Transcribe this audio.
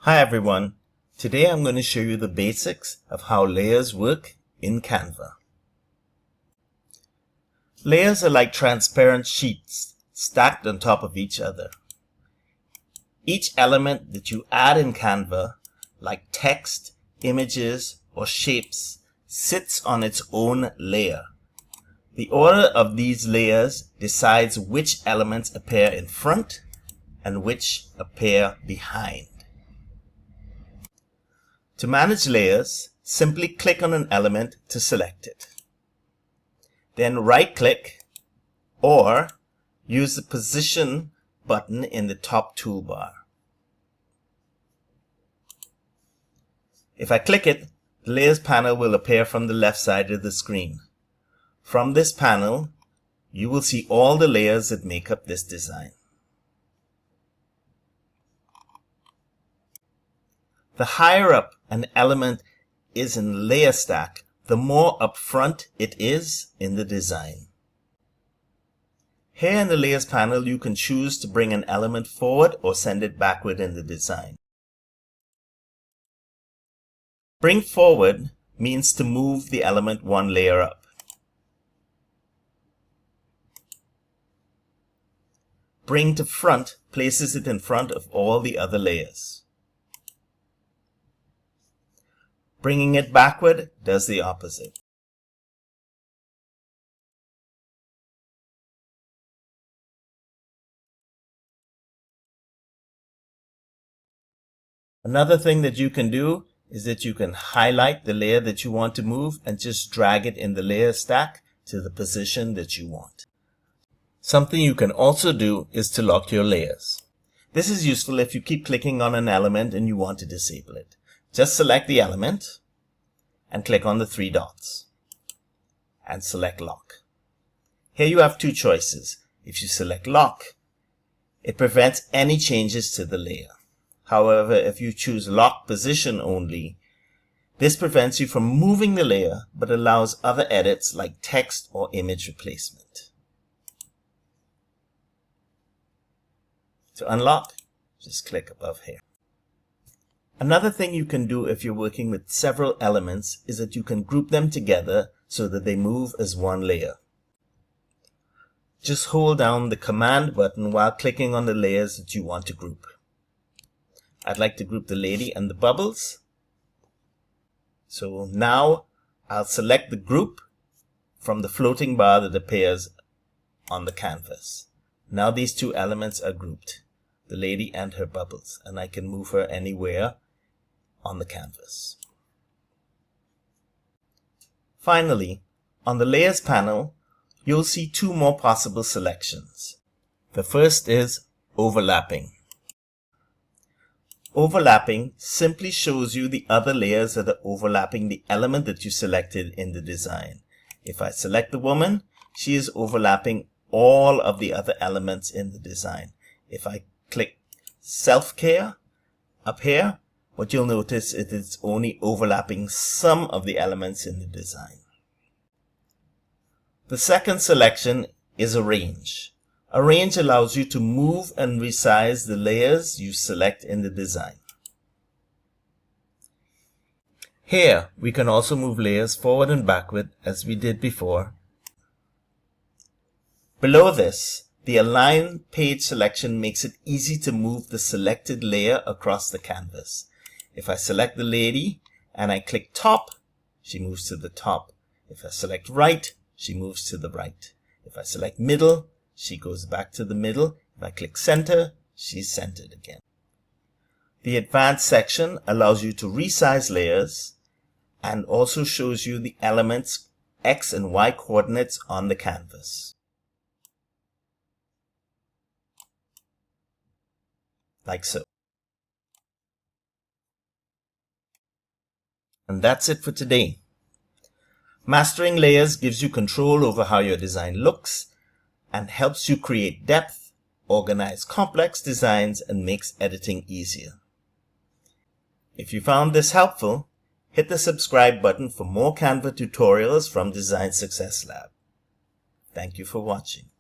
Hi everyone, today I'm going to show you the basics of how layers work in Canva. Layers are like transparent sheets stacked on top of each other. Each element that you add in Canva, like text, images, or shapes, sits on its own layer. The order of these layers decides which elements appear in front and which appear behind. To manage layers, simply click on an element to select it. Then right-click or use the Position button in the top toolbar. If I click it, the Layers panel will appear from the left side of the screen. From this panel, you will see all the layers that make up this design. The higher up an element is in the layer stack, the more upfront it is in the design. Here in the Layers panel, you can choose to bring an element forward or send it backward in the design. Bring forward means to move the element one layer up. Bring to front places it in front of all the other layers. Bringing it backward does the opposite. Another thing that you can do is that you can highlight the layer that you want to move and just drag it in the layer stack to the position that you want. Something you can also do is to lock your layers. This is useful if you keep clicking on an element and you want to disable it. Just select the element and click on the three dots and select Lock. Here you have two choices. If you select Lock, it prevents any changes to the layer. However, if you choose Lock Position only, this prevents you from moving the layer but allows other edits like text or image replacement. To unlock, just click above here. Another thing you can do if you're working with several elements is that you can group them together so that they move as one layer. Just hold down the Command button while clicking on the layers that you want to group. I'd like to group the lady and the bubbles. So now I'll select the group from the floating bar that appears on the canvas. Now these two elements are grouped, the lady and her bubbles, and I can move her anywhere on the canvas. Finally, on the Layers panel, you'll see two more possible selections. The first is overlapping. Overlapping simply shows you the other layers that are overlapping the element that you selected in the design. If I select the woman, she is overlapping all of the other elements in the design. If I click Self-Care up here, what you'll notice is it's only overlapping some of the elements in the design. The second selection is Arrange. Arrange allows you to move and resize the layers you select in the design. Here, we can also move layers forward and backward as we did before. Below this, the Align Page selection makes it easy to move the selected layer across the canvas. If I select the lady and I click top, she moves to the top. If I select right, she moves to the right. If I select middle, she goes back to the middle. If I click center, she's centered again. The Advanced section allows you to resize layers and also shows you the elements X and Y coordinates on the canvas. Like so. And that's it for today. Mastering layers gives you control over how your design looks and helps you create depth, organize complex designs, and makes editing easier. If you found this helpful, hit the subscribe button for more Canva tutorials from Design Success Lab. Thank you for watching.